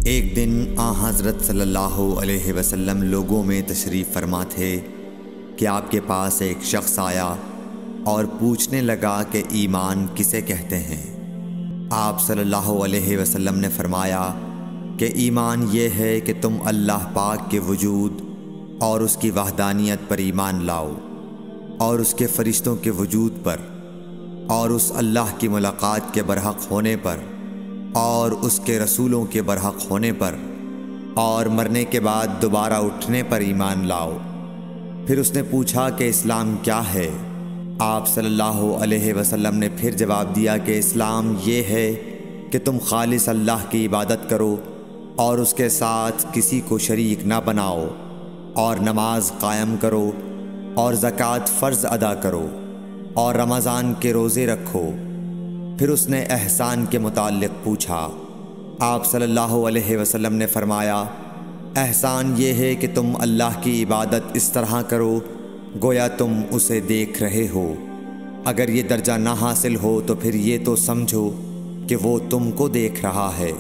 ایک دن حضرت صلی اللہ علیہ وسلم لوگوں میں تشریف فرما تھے کہ آپ کے پاس ایک شخص آیا اور پوچھنے لگا کہ ایمان کسے کہتے ہیں۔ آپ صلی اللہ علیہ وسلم نے فرمایا کہ ایمان یہ ہے کہ تم اللہ پاک کے وجود اور اس کی وحدانیت پر ایمان لاؤ، اور اس کے فرشتوں کے وجود پر، اور اس اللہ کی ملاقات کے برحق ہونے پر، اور اس کے رسولوں کے برحق ہونے پر، اور مرنے کے بعد دوبارہ اٹھنے پر ایمان لاؤ۔ پھر اس نے پوچھا کہ اسلام کیا ہے؟ آپ صلی اللہ علیہ وسلم نے پھر جواب دیا کہ اسلام یہ ہے کہ تم خالص اللہ کی عبادت کرو اور اس کے ساتھ کسی کو شریک نہ بناؤ، اور نماز قائم کرو، اور زکوٰۃ فرض ادا کرو، اور رمضان کے روزے رکھو۔ پھر اس نے احسان کے متعلق پوچھا۔ آپ صلی اللہ علیہ وسلم نے فرمایا، احسان یہ ہے کہ تم اللہ کی عبادت اس طرح کرو گویا تم اسے دیکھ رہے ہو۔ اگر یہ درجہ نہ حاصل ہو تو پھر یہ تو سمجھو کہ وہ تم کو دیکھ رہا ہے۔